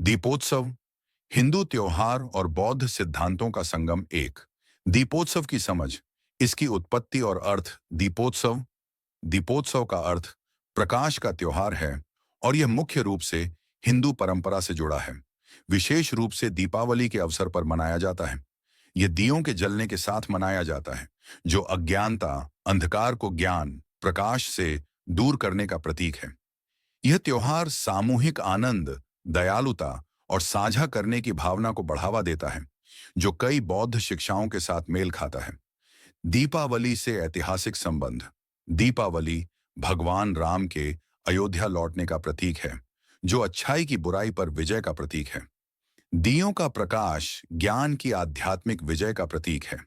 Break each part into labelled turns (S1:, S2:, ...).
S1: दीपोत्सव हिंदू त्योहार और बौद्ध सिद्धांतों का संगम। एक दीपोत्सव की समझ, इसकी उत्पत्ति और अर्थ। दीपोत्सव दीपोत्सव का अर्थ प्रकाश का त्योहार है और यह मुख्य रूप से हिंदू परंपरा से जुड़ा है। विशेष रूप से दीपावली के अवसर पर मनाया जाता है। यह दियों के जलने के साथ मनाया जाता है, जो अज्ञानता, अंधकार को ज्ञान, प्रकाश से दूर करने का प्रतीक है। यह त्योहार सामूहिक आनंद, दयालुता और साझा करने की भावना को बढ़ावा देता है, जो कई बौद्ध शिक्षाओं के साथ मेल खाता है। दीपावली से ऐतिहासिक संबंध। दीपावली भगवान राम के अयोध्या लौटने का प्रतीक है, जो अच्छाई की बुराई पर विजय का प्रतीक है। दियों का प्रकाश ज्ञान की आध्यात्मिक विजय का प्रतीक है।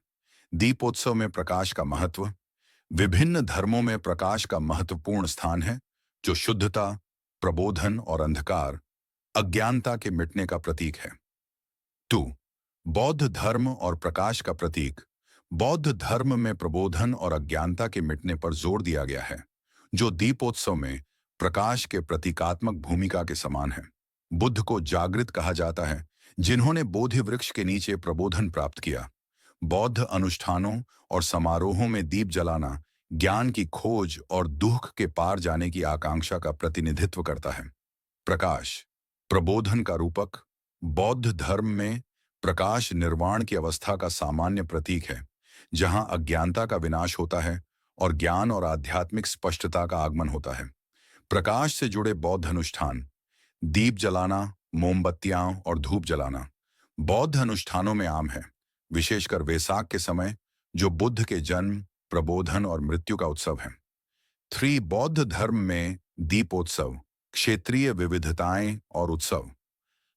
S1: दीपोत्सव में प्रकाश का महत्व। विभिन्न धर्मों में प्रकाश का महत्वपूर्ण स्थान है, जो शुद्धता, प्रबोधन और अंधकार, अज्ञानता के मिटने का प्रतीक है। 2. बौद्ध धर्म और प्रकाश का प्रतीक। बौद्ध धर्म में प्रबोधन और अज्ञानता के मिटने पर जोर दिया गया है, जो दीपोत्सव में प्रकाश के प्रतीकात्मक भूमिका के समान है। बुद्ध को जागृत कहा जाता है, जिन्होंने बोधि वृक्ष के नीचे प्रबोधन प्राप्त किया। बौद्ध अनुष्ठानों और समारोहों में दीप जलाना ज्ञान की खोज और दुख के पार जाने की आकांक्षा का प्रतिनिधित्व करता है। प्रकाश प्रबोधन का रूपक। बौद्ध धर्म में प्रकाश निर्वाण की अवस्था का सामान्य प्रतीक है, जहां अज्ञानता का विनाश होता है और ज्ञान और आध्यात्मिक स्पष्टता का आगमन होता है। प्रकाश से जुड़े बौद्ध अनुष्ठान। दीप जलाना, मोमबत्तियां और धूप जलाना बौद्ध अनुष्ठानों में आम है, विशेषकर वैसाख के समय, जो बुद्ध के जन्म, प्रबोधन और मृत्यु का उत्सव है। 3. बौद्ध धर्म में दीपोत्सव, क्षेत्रीय विविधताएं और उत्सव।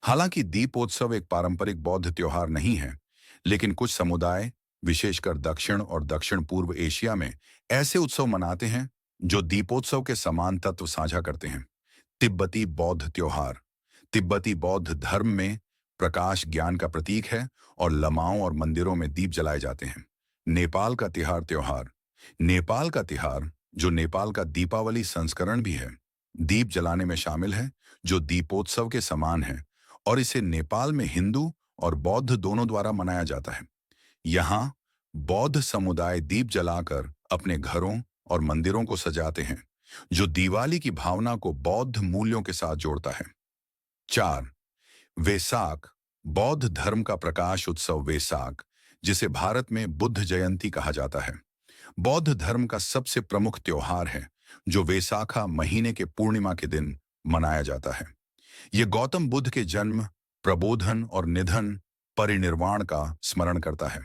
S1: हालांकि दीपोत्सव एक पारंपरिक बौद्ध त्योहार नहीं है, लेकिन कुछ समुदाय, विशेषकर दक्षिण और दक्षिण पूर्व एशिया में, ऐसे उत्सव मनाते हैं जो दीपोत्सव के समान तत्व साझा करते हैं। तिब्बती बौद्ध त्योहार। तिब्बती बौद्ध धर्म में प्रकाश ज्ञान का प्रतीक है और लमाओं और मंदिरों में दीप जलाए जाते हैं। नेपाल का त्योहार। नेपाल का त्योहार, जो नेपाल का दीपावली संस्करण भी है, दीप जलाने में शामिल है, जो दीपोत्सव के समान है और इसे नेपाल में हिंदू और बौद्ध दोनों द्वारा मनाया जाता है। यहाँ बौद्ध समुदाय दीप जलाकर अपने घरों और मंदिरों को सजाते हैं, जो दिवाली की भावना को बौद्ध मूल्यों के साथ जोड़ता है। 4. वैसाख बौद्ध धर्म का प्रकाश उत्सव। वैसाख, जिसे भारत में बुद्ध जयंती कहा जाता है, बौद्ध धर्म का सबसे प्रमुख त्योहार है, जो वैसाखा महीने के पूर्णिमा के दिन मनाया जाता है। यह गौतम बुद्ध के जन्म, प्रबोधन और निधन, परिनिर्वाण का स्मरण करता है।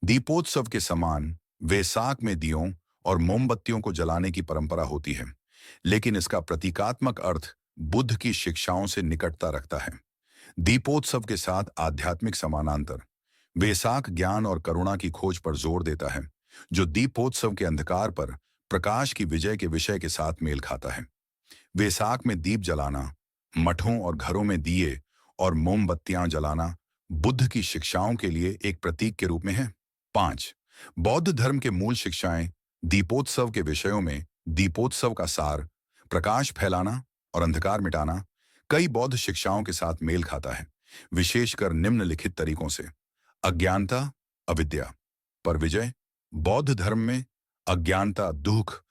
S1: दीपोत्सव के समान वैसाख में दियों और मोमबत्तियों को जलाने की परंपरा होती है, लेकिन इसका प्रतीकात्मक अर्थ बुद्ध की शिक्षाओं से निकटता रखता है। दीपोत्सव के साथ आध्यात्मिक समानांतर। वैसाख ज्ञान और करुणा की खोज पर जोर देता है, जो दीपोत्सव के अंधकार पर प्रकाश की विजय के विषय के साथ मेल खाता है। वैसाख में दीप जलाना, मठों और घरों में दिए और मोमबत्तियां जलाना बुद्ध की शिक्षाओं के लिए एक प्रतीक के रूप में है। 5. बौद्ध धर्म के मूल शिक्षाएं। दीपोत्सव के विषयों में दीपोत्सव का सार, प्रकाश फैलाना और अंधकार मिटाना, कई बौद्ध शिक्षाओं के साथ मेल खाता है, विशेषकर निम्नलिखित तरीकों से। अज्ञानता, अविद्या पर विजय। बौद्ध धर्म में अज्ञानता दुख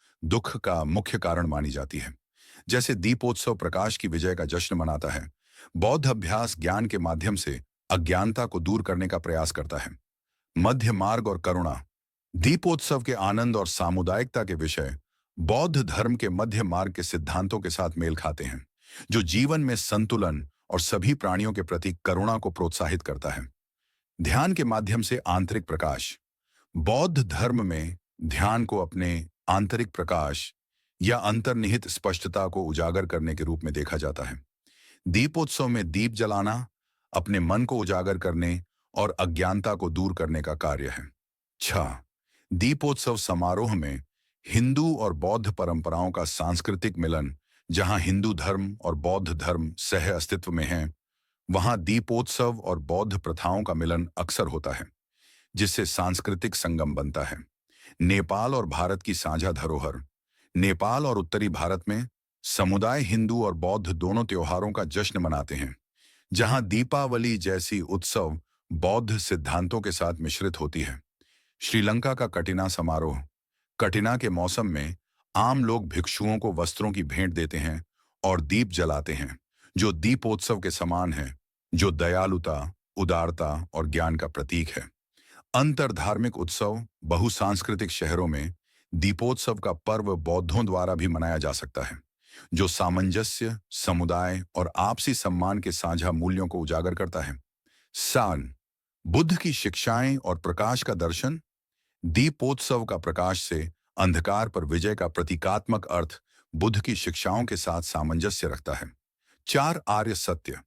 S1: का मुख्य कारण मानी जाती है। जैसे दीपोत्सव प्रकाश की विजय का जश्न मनाता है, बौद्ध अभ्यास ज्ञान के माध्यम से अज्ञानता को दूर करने का प्रयास करता है। मध्य मार्ग और करुणा। दीपोत्सव के आनंद और सामुदायिकता के विषय बौद्ध धर्म के मध्य मार्ग के सिद्धांतों के साथ मेल खाते हैं, जो जीवन में संतुलन और सभी प्राणियों के प्रति करुणा को प्रोत्साहित करता है। ध्यान के माध्यम से आंतरिक प्रकाश। बौद्ध धर्म में ध्यान को अपने आंतरिक प्रकाश या अंतर्निहित स्पष्टता को उजागर करने के रूप में देखा जाता है। दीपोत्सव में दीप जलाना अपने मन को उजागर करने और अज्ञानता को दूर करने का कार्य है। 6. दीपोत्सव समारोह में हिंदू और बौद्ध परंपराओं का सांस्कृतिक मिलन। जहां हिंदू धर्म और बौद्ध धर्म सह अस्तित्व में हैं, वहां दीपोत्सव और बौद्ध प्रथाओं का मिलन अक्सर होता है, जिससे सांस्कृतिक संगम बनता है। नेपाल और भारत की साझा धरोहर। नेपाल और उत्तरी भारत में समुदाय हिंदू और बौद्ध दोनों त्योहारों का जश्न मनाते हैं, जहां दीपावली जैसी उत्सव बौद्ध सिद्धांतों के साथ मिश्रित होती है। श्रीलंका का कटिना समारोह। कटिना के मौसम में आम लोग भिक्षुओं को वस्त्रों की भेंट देते हैं और दीप जलाते हैं, जो दीपोत्सव के समान है, जो दयालुता, उदारता और ज्ञान का प्रतीक है। अंतर धार्मिक उत्सव। बहुसांस्कृतिक शहरों में दीपोत्सव का पर्व बौद्धों द्वारा भी मनाया जा सकता है, जो सामंजस्य, समुदाय और आपसी सम्मान के साझा मूल्यों को उजागर करता है। सान, बुद्ध की शिक्षाएं और प्रकाश का दर्शन। दीपोत्सव का प्रकाश से अंधकार पर विजय का प्रतीकात्मक अर्थ बुद्ध की शिक्षाओं के साथ सामंजस्य रखता है। 4 आर्य सत्य।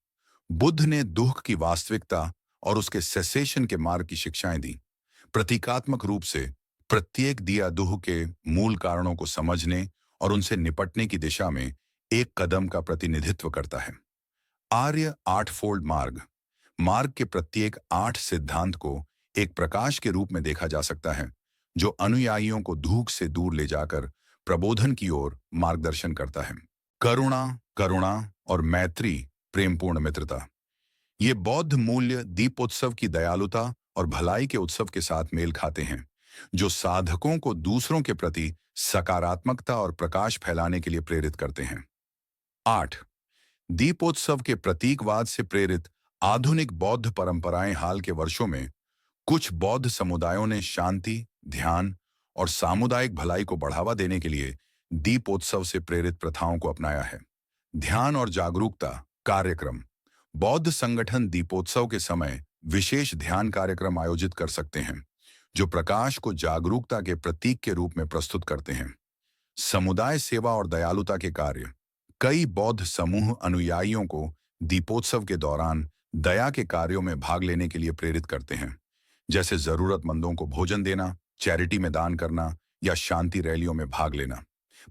S1: बुद्ध ने दुख की वास्तविकता और उसके सेसेशन के मार्ग की शिक्षाएं दी। प्रतीकात्मक रूप से प्रत्येक दिया दुह के मूल कारणों को समझने और उनसे निपटने की दिशा में एक कदम का प्रतिनिधित्व करता है। आर्य 8 फोल्ड मार्ग। मार्ग के प्रत्येक 8 सिद्धांत को एक प्रकाश के रूप में देखा जा सकता है, जो अनुयायियों को धूप से दूर ले जाकर प्रबोधन की ओर मार्गदर्शन करता है। करुणा, करुणा और मैत्री, प्रेमपूर्ण मित्रता। ये बौद्ध मूल्य दीपोत्सव की दयालुता और भलाई के उत्सव के साथ मेल खाते हैं, जो साधकों को दूसरों के प्रति सकारात्मकता और प्रकाश फैलाने के लिए प्रेरित करते हैं। 8 दीपोत्सव के प्रतीकवाद से प्रेरित आधुनिक बौद्ध परंपराएं। हाल के वर्षों में कुछ बौद्ध समुदायों ने शांति, ध्यान और सामुदायिक भलाई को बढ़ावा देने के लिए दीपोत्सव से प्रेरित प्रथाओं को अपनाया है। ध्यान और जागरूकता कार्यक्रम। बौद्ध संगठन दीपोत्सव के समय विशेष ध्यान कार्यक्रम आयोजित कर सकते हैं, जो प्रकाश को जागरूकता के प्रतीक के रूप में प्रस्तुत करते हैं। समुदाय सेवा और दयालुता के कार्य। कई बौद्ध समूह अनुयायियों को दीपोत्सव के दौरान दया के कार्यों में भाग लेने के लिए प्रेरित करते हैं, जैसे जरूरतमंदों को भोजन देना, चैरिटी में दान करना या शांति रैलियों में भाग लेना।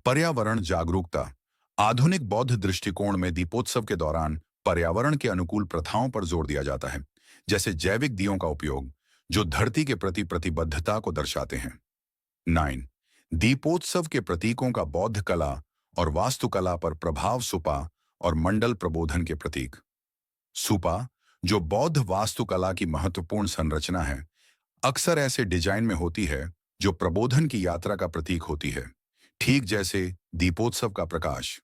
S1: पर्यावरण जागरूकता। आधुनिक बौद्ध दृष्टिकोण में दीपोत्सव के दौरान पर्यावरण के अनुकूल प्रथाओं पर जोर दिया जाता है, जैसे जैविक दियों का उपयोग, जो धरती के प्रति प्रतिबद्धता को दर्शाते हैं। 9 दीपोत्सव के प्रतीकों का बौद्ध कला और वास्तुकला पर प्रभाव। सुपा और मंडल प्रबोधन के प्रतीक। सुपा, जो बौद्ध वास्तुकला की महत्वपूर्ण संरचना है, अक्सर ऐसे डिजाइन में होती है जो प्रबोधन की यात्रा का प्रतीक होती है, ठीक जैसे दीपोत्सव का प्रकाश।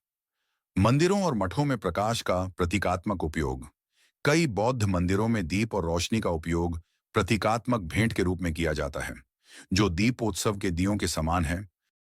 S1: मंदिरों और मठों में प्रकाश का प्रतीकात्मक उपयोग। कई बौद्ध मंदिरों में दीप और रोशनी का उपयोग प्रतीकात्मक भेंट के रूप में किया जाता है, जो दीपोत्सव के दियों के समान है